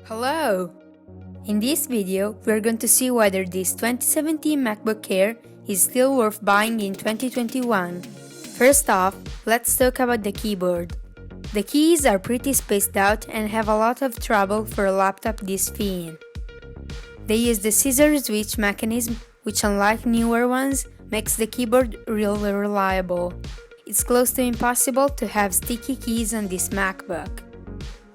Hello! In this video, we're going to see whether this 2017 MacBook Air is still worth buying in 2021. First off, let's talk about the keyboard. The keys are pretty spaced out and have a lot of trouble for a laptop this thin. They use the scissor switch mechanism, which unlike newer ones, makes the keyboard really reliable. It's close to impossible to have sticky keys on this MacBook.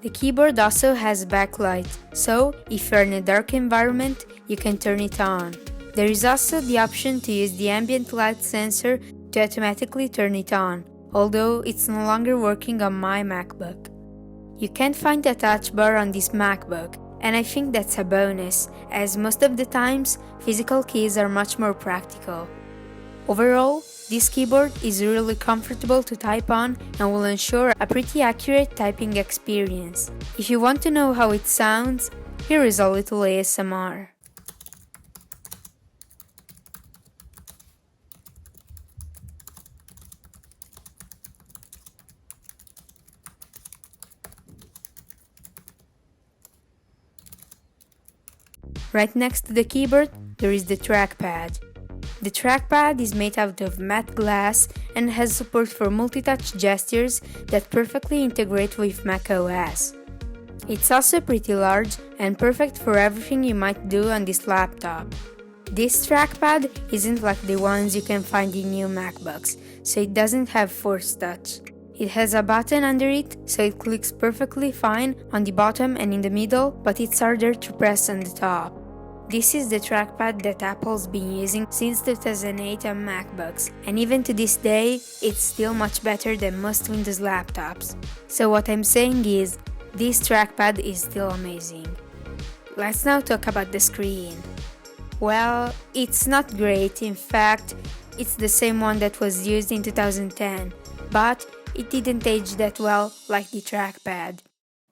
The keyboard also has backlight, so if you're in a dark environment, you can turn it on. There is also the option to use the ambient light sensor to automatically turn it on, although it's no longer working on my MacBook. You can't find a touch bar on this MacBook, and I think that's a bonus, as most of the times, physical keys are much more practical. Overall, this keyboard is really comfortable to type on and will ensure a pretty accurate typing experience. If you want to know how it sounds, here is a little ASMR. Right next to the keyboard, there is the trackpad. The trackpad is made out of matte glass and has support for multi-touch gestures that perfectly integrate with macOS. It's also pretty large and perfect for everything you might do on this laptop. This trackpad isn't like the ones you can find in new MacBooks, so it doesn't have force touch. It has a button under it, so it clicks perfectly fine on the bottom and in the middle, but it's harder to press on the top. This is the trackpad that Apple's been using since 2008 on MacBooks, and even to this day, it's still much better than most Windows laptops. So what I'm saying is, this trackpad is still amazing. Let's now talk about the screen. Well, it's not great, in fact, it's the same one that was used in 2010, but it didn't age that well like the trackpad.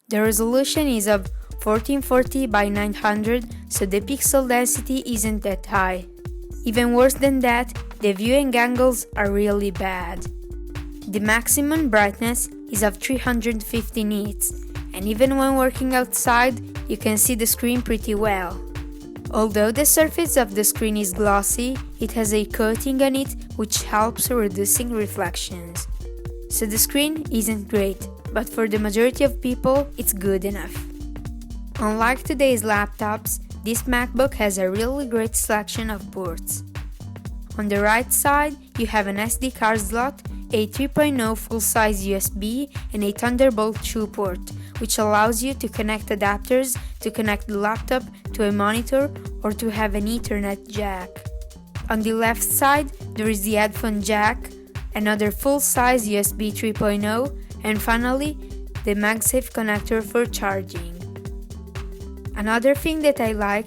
The resolution is of 1440 by 900, so the pixel density isn't that high. Even worse than that, the viewing angles are really bad. The maximum brightness is of 350 nits, and even when working outside, you can see the screen pretty well. Although the surface of the screen is glossy, it has a coating on it which helps reducing reflections. So the screen isn't great, but for the majority of people, it's good enough. Unlike today's laptops, this MacBook has a really great selection of ports. On the right side, you have an SD card slot, a 3.0 full-size USB, and a Thunderbolt 2 port, which allows you to connect adapters to connect the laptop to a monitor or to have an Ethernet jack. On the left side, there is the headphone jack, another full-size USB 3.0, and finally, the MagSafe connector for charging. Another thing that I like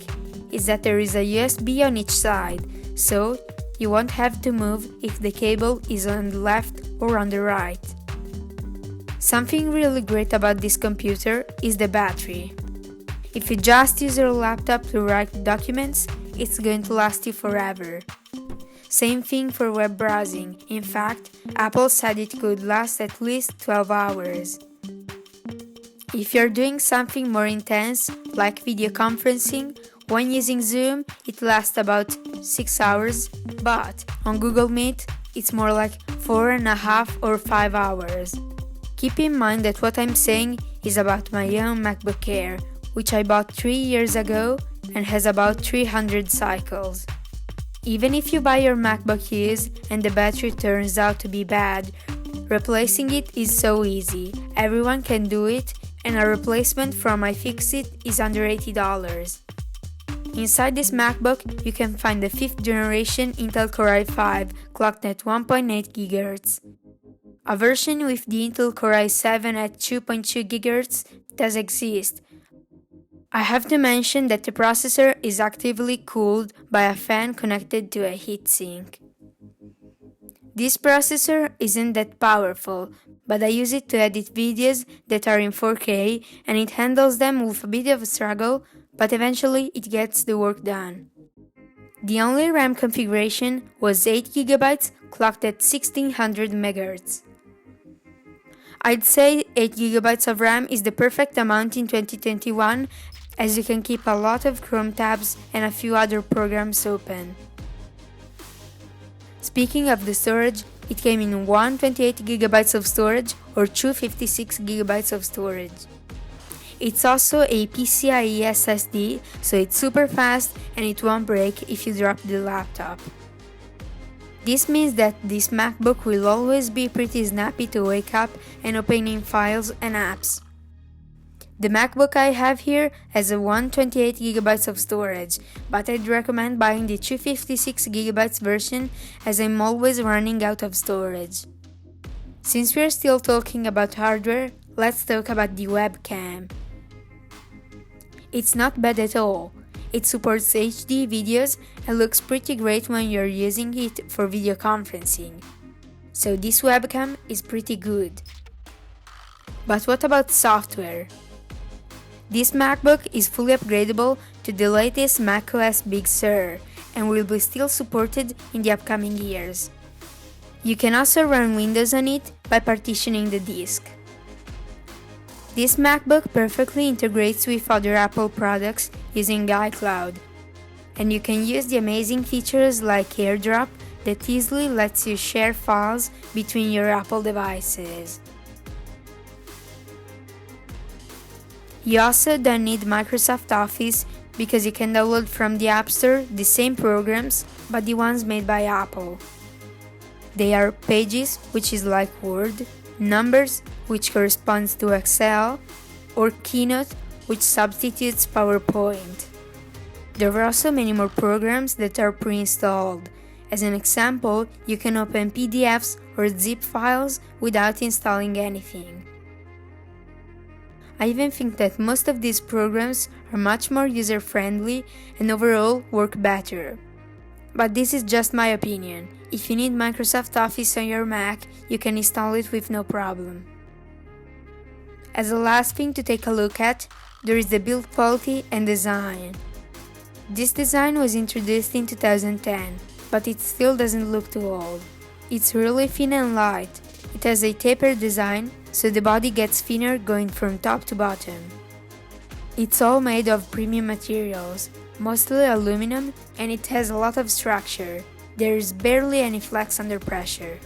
is that there is a USB on each side, so you won't have to move if the cable is on the left or on the right. Something really great about this computer is the battery. If you just use your laptop to write documents, it's going to last you forever. Same thing for web browsing. In fact, Apple said it could last at least 12 hours. If you're doing something more intense, like video conferencing, when using Zoom, it lasts about 6 hours, but on Google Meet, it's more like 4.5 or 5 hours. Keep in mind that what I'm saying is about my own MacBook Air, which I bought 3 years ago and has about 300 cycles. Even if you buy your MacBook used and the battery turns out to be bad, replacing it is so easy. Everyone can do it, and a replacement from iFixit is under $80. Inside this MacBook, you can find the 5th generation Intel Core i5 clocked at 1.8 GHz. A version with the Intel Core i7 at 2.2 GHz does exist. I have to mention that the processor is actively cooled by a fan connected to a heatsink. This processor isn't that powerful, but I use it to edit videos that are in 4K and it handles them with a bit of a struggle, but eventually it gets the work done. The only RAM configuration was 8GB clocked at 1600 MHz. I'd say 8GB of RAM is the perfect amount in 2021, as you can keep a lot of Chrome tabs and a few other programs open. Speaking of the storage, it came in one 28GB of storage or two 56GB of storage. It's also a PCIe SSD, so it's super fast and it won't break if you drop the laptop. This means that this MacBook will always be pretty snappy to wake up and opening files and apps. The MacBook I have here has a 128GB of storage, but I'd recommend buying the 256GB version as I'm always running out of storage. Since we're still talking about hardware, let's talk about the webcam. It's not bad at all. It supports HD videos and looks pretty great when you're using it for video conferencing. So this webcam is pretty good. But what about software? This MacBook is fully upgradable to the latest macOS Big Sur and will be still supported in the upcoming years. You can also run Windows on it by partitioning the disk. This MacBook perfectly integrates with other Apple products using iCloud, and you can use the amazing features like AirDrop that easily lets you share files between your Apple devices. You also don't need Microsoft Office because you can download from the App Store the same programs, but the ones made by Apple. They are Pages, which is like Word, Numbers, which corresponds to Excel, or Keynote, which substitutes PowerPoint. There are also many more programs that are pre-installed. As an example, you can open PDFs or zip files without installing anything. I even think that most of these programs are much more user-friendly and overall work better. But this is just my opinion. If you need Microsoft Office on your Mac, you can install it with no problem. As a last thing to take a look at, there is the build quality and design. This design was introduced in 2010, but it still doesn't look too old. It's really thin and light. It has a tapered design, so the body gets thinner going from top to bottom. It's all made of premium materials, mostly aluminum, and it has a lot of structure. There is barely any flex under pressure.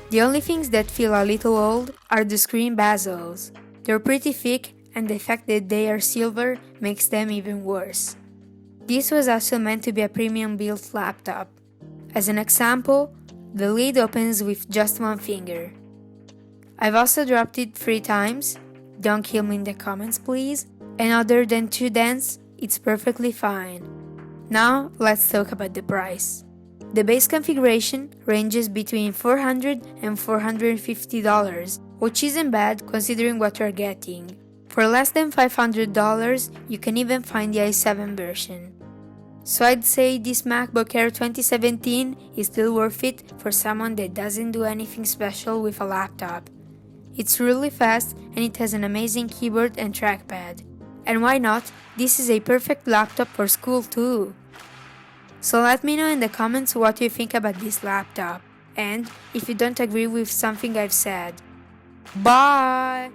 The only things that feel a little old are the screen bezels. They're pretty thick, and the fact that they are silver makes them even worse. This was also meant to be a premium built laptop. As an example, the lid opens with just one finger. I've also dropped it 3 times, don't kill me in the comments please, and other than 2 dents, it's perfectly fine. Now let's talk about the price. The base configuration ranges between $400 and $450, which isn't bad considering what you're getting. For less than $500, you can even find the i7 version. So I'd say this MacBook Air 2017 is still worth it for someone that doesn't do anything special with a laptop. It's really fast and it has an amazing keyboard and trackpad. And why not? This is a perfect laptop for school too. So let me know in the comments what you think about this laptop, and if you don't agree with something I've said. Bye!